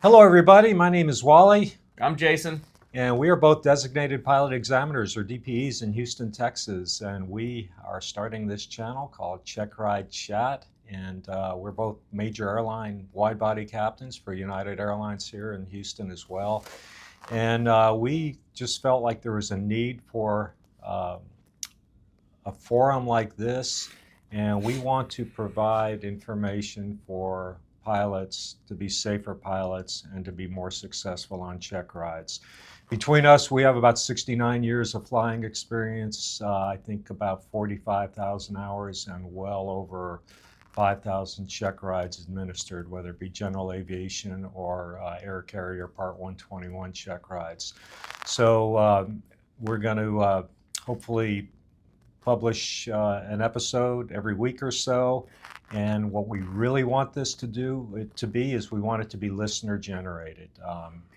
Hello, everybody. My name is Wally, I'm Jason. and we are both designated pilot examiners, or DPEs, in Houston, Texas. And we are starting this channel called Checkride Chat. And we're both major airline wide-body captains for United Airlines here in Houston as well. And we just felt like there was a need for a forum like this, and we want to provide information for pilots to be safer pilots and to be more successful on check rides. Between us, we have about 69 years of flying experience, I think about 45,000 hours and well over 5,000 check rides administered, whether it be general aviation or air carrier Part 121 check rides. So we're going to hopefully publish an episode every week or so. And what we really want this to be is we want it to be listener generated.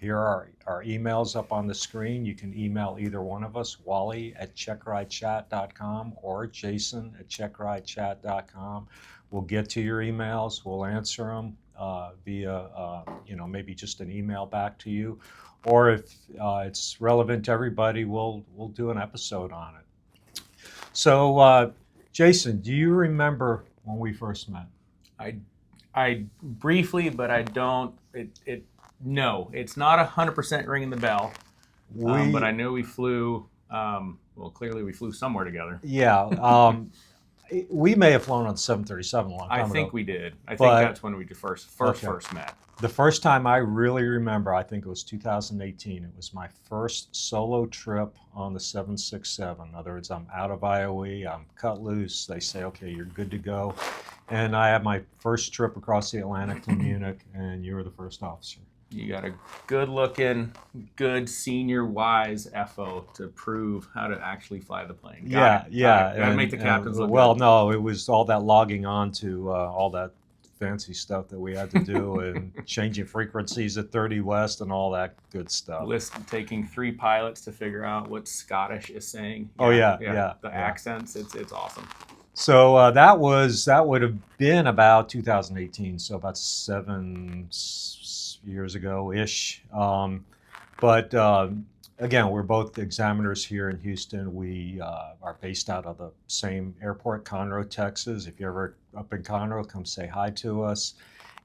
Here are our emails up on the screen. You can email either one of us, Wally@checkridechat.com or Jason@checkridechat.com. We'll get to your emails. We'll answer them via, maybe just an email back to you. Or if it's relevant to everybody, we'll do an episode on it. So, Jason, do you remember when we first met? I briefly, but I don't. No, it's not 100% ringing the bell. But I know we flew. Well, clearly we flew somewhere together. Yeah. We may have flown on 737 a long time ago. I think we did. I think that's when we first met. The first time I really remember, I think it was 2018. It was my first solo trip on the 767. In other words, I'm out of IOE, I'm cut loose. They say, okay, you're good to go. And I had my first trip across the Atlantic to Munich, and you were the first officer. You got a good-looking, good senior wise FO to prove how to actually fly the plane. Got to make the captains look well, good. No, it was all that logging on to all that fancy stuff that we had to do and changing frequencies at 30 West and all that good stuff. Taking 3 pilots to figure out what Scottish is saying. The accents, it's awesome. So that would have been about 2018, so about 7 years ago-ish. But again, we're both examiners here in Houston. We are based out of the same airport, Conroe, Texas. If you're ever up in Conroe, come say hi to us.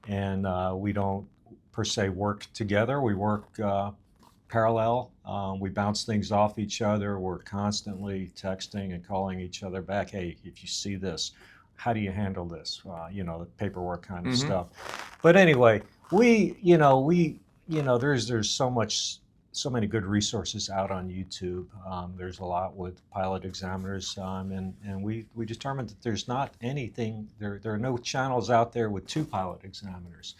And we don't per se work together. We work parallel. We bounce things off each other. We're constantly texting and calling each other back. Hey, if you see this, how do you handle this? The paperwork kind of stuff. But anyway, there's so many good resources out on YouTube. There's a lot with pilot examiners, and we determined that there's not anything, there are no channels out there with 2 pilot examiners.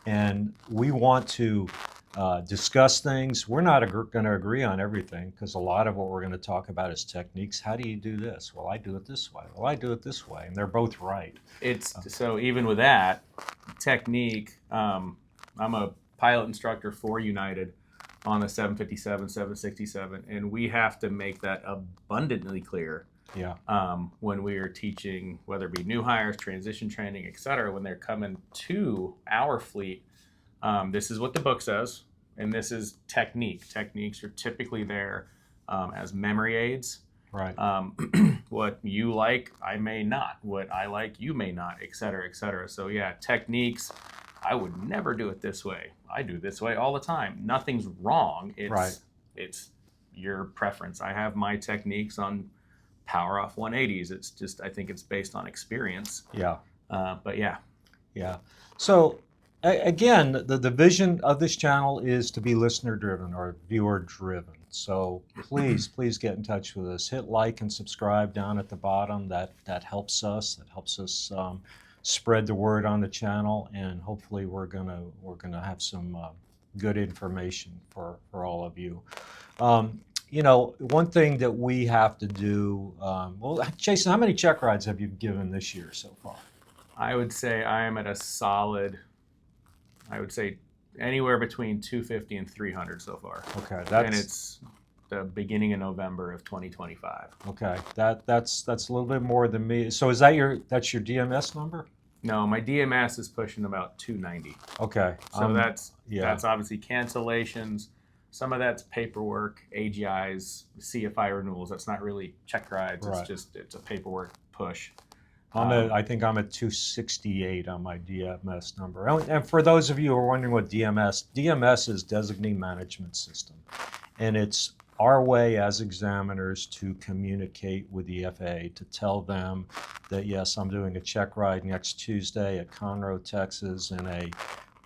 And we want to discuss things. We're not going to agree on everything, because a lot of what we're going to talk about is techniques. How do you do this? Well, I do it this way. Well, I do it this way. And they're both right. So even with that technique, I'm a pilot instructor for United on the 757, 767, and we have to make that abundantly clear. When we are teaching, whether it be new hires, transition training, etc., when they're coming to our fleet, this is what the book says, and this is technique. Techniques are typically there as memory aids. Right. What you like, I may not. What I like, you may not, etc., etc. So yeah, techniques. I would never do it this way. I do this way all the time. Nothing's wrong. It's your preference. I have my techniques on power off 180s. It's just, I think it's based on experience. But yeah. So again, the vision of this channel is to be listener driven or viewer driven. So please get in touch with us. Hit like and subscribe down at the bottom. That helps us. That helps us spread the word on the channel, and hopefully we're gonna have some good information for all of you. One thing that we have to do. Well, Jason, how many check rides have you given this year so far? I would say I am at a solid. I would say anywhere between 250 and 300 so far. Okay, and it's the beginning of November of 2025. Okay, that's a little bit more than me. So is that's your DMS number? No, my DMS is pushing about 290. Okay. So that's yeah. obviously cancellations. Some of that's paperwork, AGIs, CFI renewals. That's not really check rides. Right. It's a paperwork push. I think I'm at 268 on my DMS number. And for those of you who are wondering what DMS is Designee Management System. And it's our way as examiners to communicate with the FAA to tell them that, yes, I'm doing a check ride next Tuesday at Conroe, Texas in a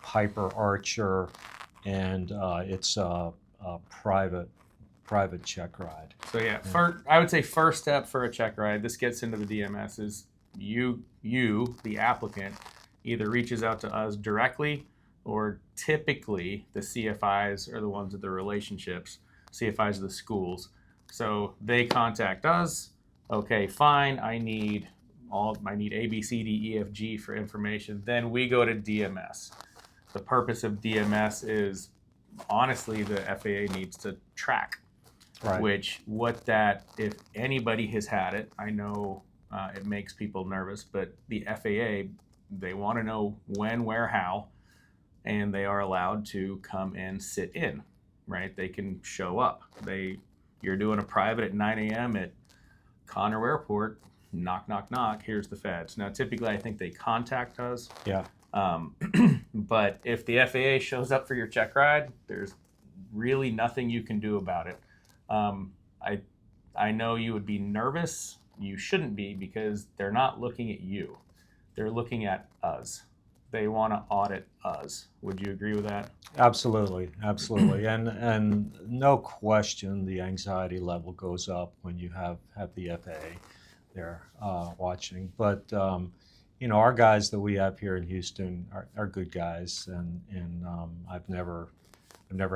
Piper Archer, and it's a private check ride. So yeah, I would say first step for a check ride, this gets into the DMS, is you, the applicant, either reaches out to us directly, or typically the CFIs are the ones with the relationships. CFIs are the schools. So they contact us. Okay, fine. I need A, B, C, D, E, F, G for information. Then we go to DMS. The purpose of DMS is, honestly, the FAA needs to track. Right. If anybody has had it, I know it makes people nervous, but the FAA, they want to know when, where, how, and they are allowed to come and sit in. Right? They can show up. You're doing a private at 9 a.m. at Conroe Airport. Knock, knock, knock. Here's the feds. Now, typically, I think they contact us. Yeah. But if the FAA shows up for your check ride, there's really nothing you can do about it. I know you would be nervous. You shouldn't be, because they're not looking at you. They're looking at us. They want to audit us. Would you agree with that? Absolutely, absolutely, and no question, the anxiety level goes up when you have the FAA there watching. But our guys that we have here in Houston are good guys, and I've never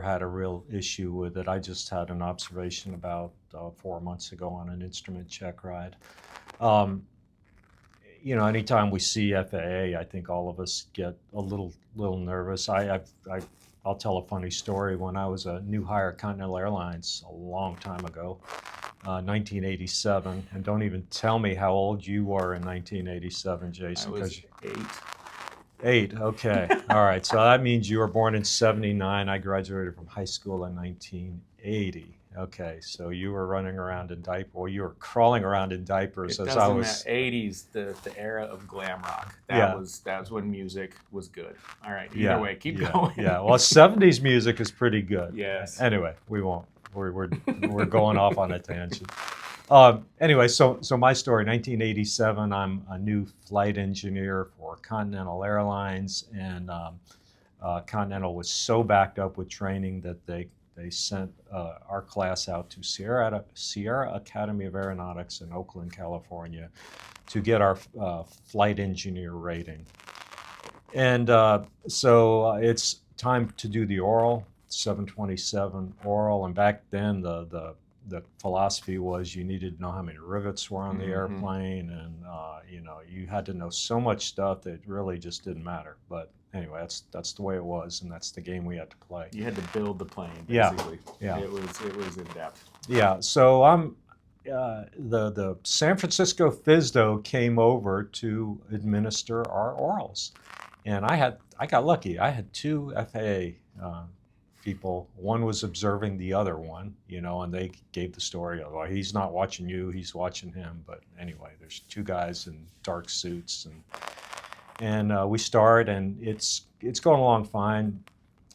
had a real issue with it. I just had an observation about 4 months ago on an instrument check ride. Anytime we see FAA, I think all of us get a little nervous. I'll tell a funny story. When I was a new hire at Continental Airlines a long time ago, 1987, and don't even tell me how old you were in 1987, Jason. I was 8. 8, okay. All right, so that means you were born in 79. I graduated from high school in 1980. Okay, so you were running around in you were crawling around in diapers as I was. 80s, the era of glam rock. That was when music was good. All right, either way, keep going. Yeah, well, 70s music is pretty good. Yes. Anyway, we won't. We're going off on a tangent. Anyway, so my story, 1987, I'm a new flight engineer for Continental Airlines, and Continental was so backed up with training that they sent our class out to Sierra Academy of Aeronautics in Oakland, California, to get our flight engineer rating. And so it's time to do the oral, 727 oral, and back then the philosophy was you needed to know how many rivets were on the airplane, and you had to know so much stuff that really just didn't matter. But anyway, that's the way it was, and that's the game we had to play. You had to build the plane, basically. Yeah. It was in depth. Yeah. So I'm the San Francisco FSDO came over to administer our orals, and I got lucky. I had 2 FAA people. One was observing the other one, and they gave the story of, well, he's not watching you, he's watching him. But anyway, there's 2 guys in dark suits, and we start, and it's going along fine.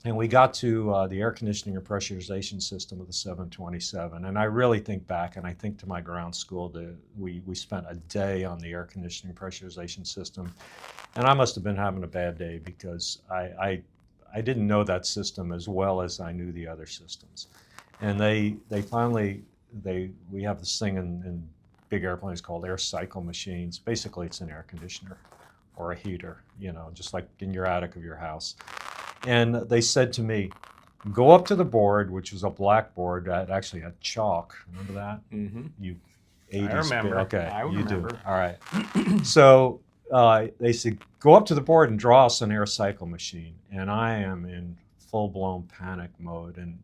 And we got to the air conditioning and pressurization system of the 727. And I really think back, and I think to my ground school, that we spent a day on the air conditioning pressurization system. And I must have been having a bad day, because I didn't know that system as well as I knew the other systems. And they finally, we have this thing in big airplanes called air cycle machines. Basically, it's an air conditioner or a heater, just like in your attic of your house. And they said to me, go up to the board, which was a blackboard that actually had chalk. Remember that? Mm-hmm. You 80s. I remember. Okay, I you remember. do. All right. So they said, go up to the board and draw us an air cycle machine. And I am in full-blown panic mode. And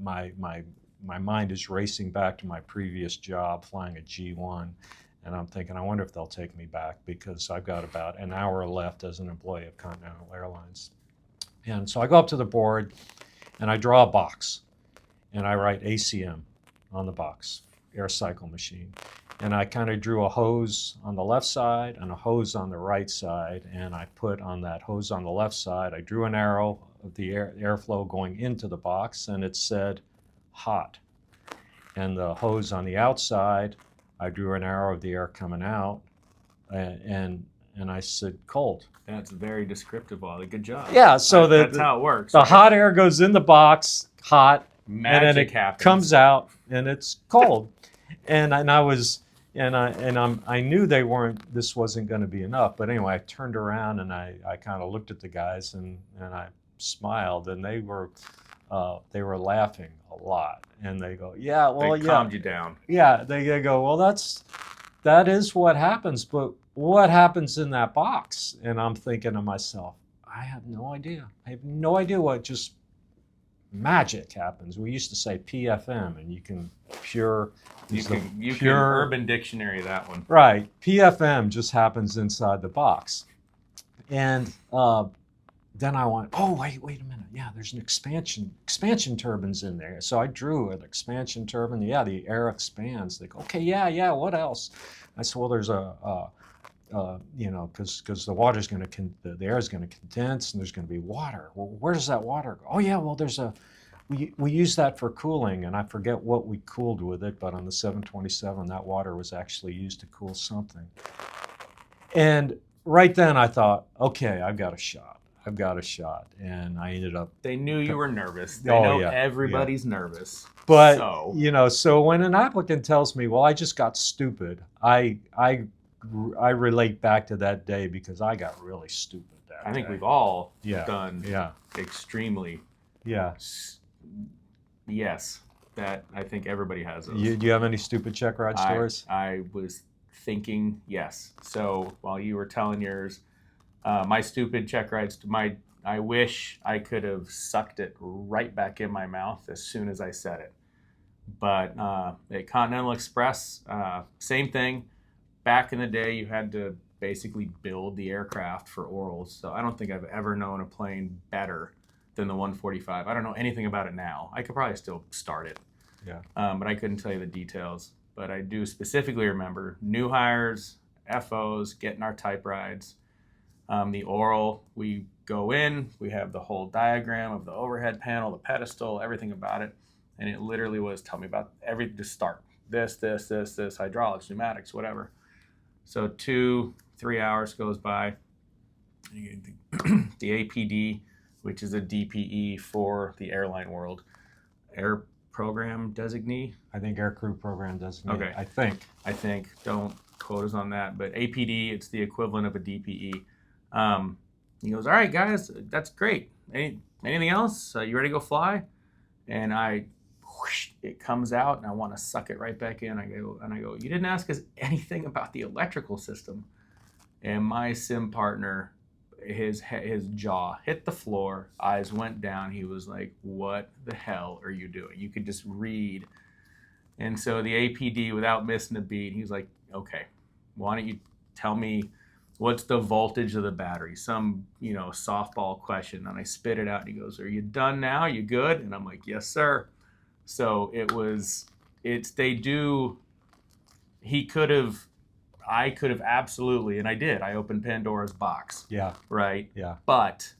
my mind is racing back to my previous job flying a G1. And I'm thinking, I wonder if they'll take me back because I've got about an hour left as an employee of Continental Airlines. And so I go up to the board and I draw a box and I write ACM on the box, air cycle machine. And I kind of drew a hose on the left side and a hose on the right side. And I put on that hose on the left side, I drew an arrow of the airflow going into the box, and it said hot. And the hose on the outside, I drew an arrow of the air coming out, and I said cold. That's very descriptive, Wally. Good job. Yeah, so that's how it works. The right? hot air goes in the box, hot, Magic and then it happens. comes out, and it's cold. I knew this wasn't going to be enough. But anyway, I turned around and I kind of looked at the guys and I smiled, and they were laughing a lot. And they go, yeah, well, They calmed you down. Yeah, they go, well, that is what happens, but what happens in that box? And I'm thinking to myself, I have no idea. I have no idea what just magic happens. We used to say PFM, and you can You can Urban Dictionary that one. Right. PFM just happens inside the box. And then I went, oh, wait a minute. Yeah, there's an expansion turbines in there. So I drew an expansion turbine. Yeah, the air expands. They go, okay, yeah, what else? I said, well, there's because the air is going to condense and there's going to be water. Well, where does that water go? Oh, yeah, well, we use that for cooling, and I forget what we cooled with it, but on the 727, that water was actually used to cool something. And right then I thought, okay, I've got a shot. And I ended up... They knew you were nervous. They know everybody's nervous. But, so when an applicant tells me, well, I just got stupid, I relate back to that day because I got really stupid that day. I think we've all done extremely. Yeah. Yes, that I think everybody has those. Do you have any stupid Checkride stories? I was thinking yes. So while you were telling yours, my stupid Checkrides, I wish I could have sucked it right back in my mouth as soon as I said it. But at Continental Express, same thing. Back in the day, you had to basically build the aircraft for orals. So I don't think I've ever known a plane better than the 145. I don't know anything about it now. I could probably still start it. Yeah. But I couldn't tell you the details. But I do specifically remember new hires, FOs, getting our type rides. The oral, we go in, we have the whole diagram of the overhead panel, the pedestal, everything about it. And it literally was, tell me about everything to start. This, hydraulics, pneumatics, whatever. So 2-3 hours goes by. The APD, which is a DPE for the airline world. Air program designee? I think air crew program designee. Okay. I think. Don't quote us on that. But APD, it's the equivalent of a DPE. He goes, all right, guys, that's great. Anything else? You ready to go fly? And it comes out, and I want to suck it right back in. I go, you didn't ask us anything about the electrical system. And my sim partner, his jaw hit the floor, eyes went down. He was like, what the hell are you doing? You could just read. And so the APD, without missing a beat, he was like, okay, why don't you tell me what's the voltage of the battery? Some, softball question. And I spit it out, and he goes, are you done now? You good? And I'm like, yes, sir. So I could have absolutely, and I did. I opened Pandora's box. Yeah. Right? Yeah. But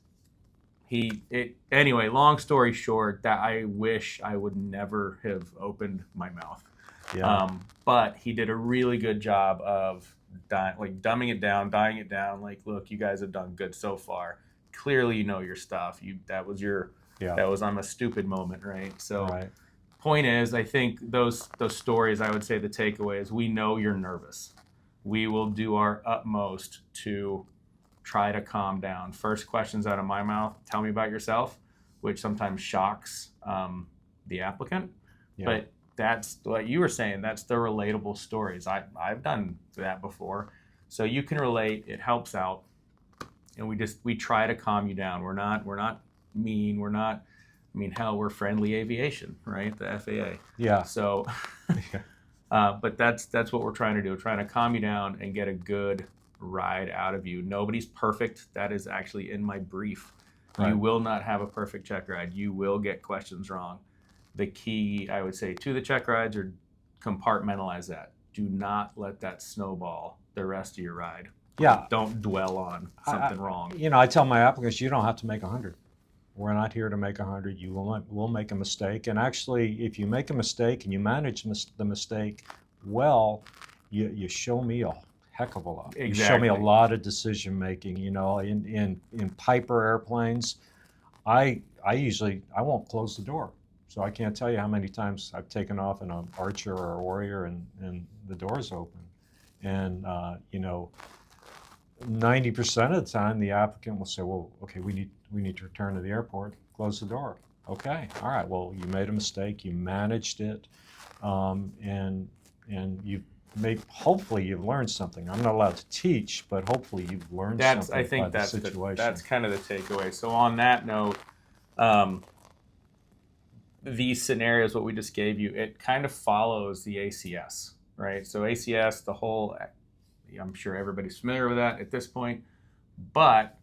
anyway, long story short, that I wish I would never have opened my mouth. Yeah. But he did a really good job of dumbing it down, dying it down. Like, look, you guys have done good so far. Clearly, you know your stuff. That was I'm a stupid moment, right? So. Right. Point is, I think those stories, I would say the takeaway is we know you're nervous. We will do our utmost to try to calm down. First questions out of my mouth, tell me about yourself, which sometimes shocks the applicant. Yeah. But that's what you were saying. That's the relatable stories. I've done that before. So you can relate. It helps out. And we try to calm you down. We're not mean. We're not... hell, we're friendly aviation, right? The FAA. Yeah. So But that's what we're trying to do. We're trying to calm you down and get a good ride out of you. Nobody's perfect. That is actually in my brief. Right. You will not have a perfect check ride. You will get questions wrong. The key, I would say, to the check rides are compartmentalize that. Do not let that snowball the rest of your ride. Yeah. Don't dwell on something wrong. I tell my applicants, you don't have to make 100. We're not here to make 100. You will make a mistake. And actually, if you make a mistake and you manage the mistake well, you show me a heck of a lot. Exactly. You show me a lot of decision making. In Piper airplanes, I won't close the door. So I can't tell you how many times I've taken off in an Archer or a Warrior and the door's open. And 90% of the time, the applicant will say, "Well, okay, we need to return to the airport. Close the door." Okay, all right. Well, you made a mistake. You managed it, and you hopefully you've learned something. I'm not allowed to teach, but hopefully you've learned something. I think by the situation. that's kind of the takeaway. So on that note, these scenarios, what we just gave you, it kind of follows the ACS, right? So ACS, I'm sure everybody's familiar with that at this point, but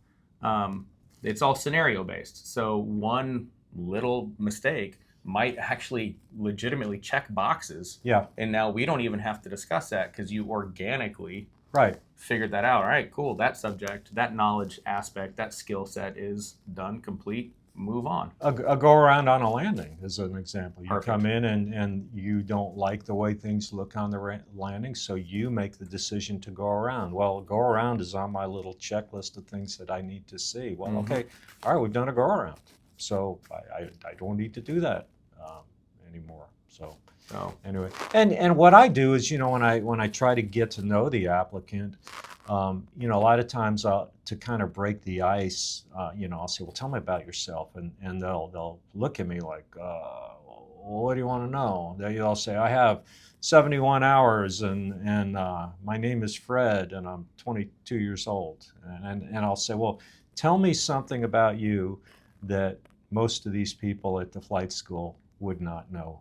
it's all scenario based. So one little mistake might actually legitimately check boxes. Yeah. And now we don't even have to discuss that because you organically Right. figured that out. All right, cool. That subject, that knowledge aspect, that skill set is done, complete. Move on. A go around on a landing is an example. You Perfect. come in and you don't like the way things look on the landing, so you make the decision to go around. Well, go around is on my little checklist of things that I need to see. Well, okay, all right, we've done a go around, so I don't need to do that anymore. So anyway, and what I do is, when I try to get to know the applicant, a lot of times to kind of break the ice, I'll say, "Well, tell me about yourself," and they'll look at me like, "What do you want to know?" They'll say, "I have 71 hours, and my name is Fred, and I'm 22 years old," and I'll say, "Well, tell me something about you that most of these people at the flight school would not know."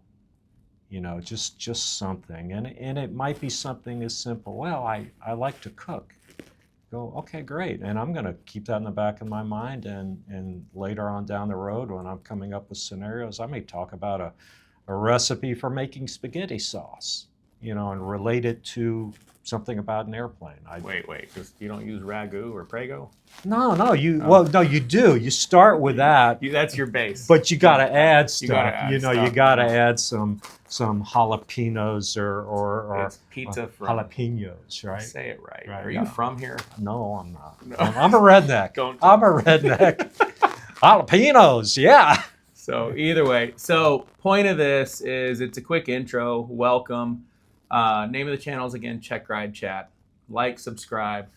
Just something, and it might be something as simple. Well, I like to cook. Go, okay, great, and I'm going to keep that in the back of my mind, and later on down the road when I'm coming up with scenarios, I may talk about a recipe for making spaghetti sauce, and relate it to something about an airplane. Wait, because you don't use ragu or prego? No, well, no, you do. You start with that. That's your base. But you got to add stuff. You got to add some jalapenos or it's pizza from jalapenos, right? Say it right. Right, Are yeah. you from here? No, I'm not. No. I'm a redneck. I'm a redneck. Jalapenos, yeah. So either way, point of this is it's a quick intro. Welcome. Name of the channel is again Checkride Chat. Like, subscribe.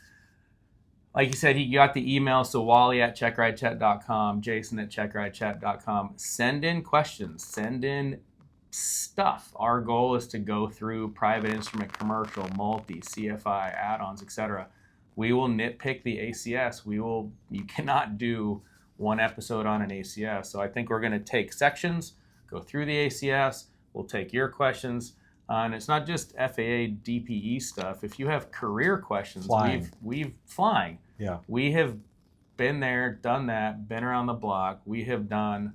Like you said, you got the email, so Wally at checkridechat.com, Jason at checkridechat.com. Send in questions. Send in stuff. Our goal is to go through private instrument, commercial, multi, CFI, add-ons, etc. We will nitpick the ACS. You cannot do one episode on an ACS. So I think we're going to take sections, go through the ACS. We'll take your questions. And it's not just FAA DPE stuff. If you have career questions, we've flying. Yeah. We have been there, done that, been around the block. We have done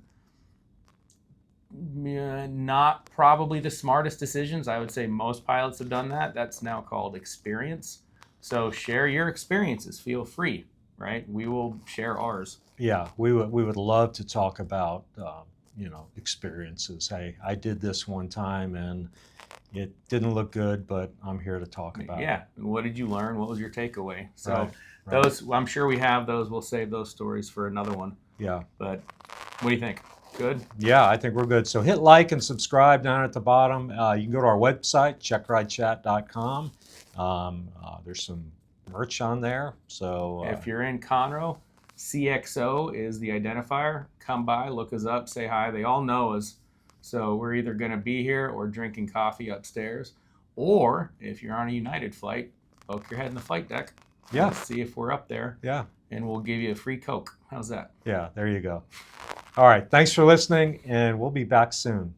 not probably the smartest decisions. I would say most pilots have done that. That's now called experience. So share your experiences. Feel free, right? We will share ours. Yeah, we would love to talk about experiences. Hey, I did this one time and it didn't look good, but I'm here to talk about it. Yeah. And what did you learn? What was your takeaway? So right. Those, I'm sure we have those. We'll save those stories for another one. Yeah. But what do you think? Good? Yeah, I think we're good. So hit like and subscribe down at the bottom. You can go to our website, checkridechat.com. There's some merch on there. So if you're in Conroe, CXO is the identifier. Come by, look us up, say hi. They all know us. So we're either going to be here or drinking coffee upstairs. Or if you're on a United flight, poke your head in the flight deck. Yeah. Let's see if we're up there. Yeah. And we'll give you a free Coke. How's that? Yeah, there you go. All right. Thanks for listening, and we'll be back soon.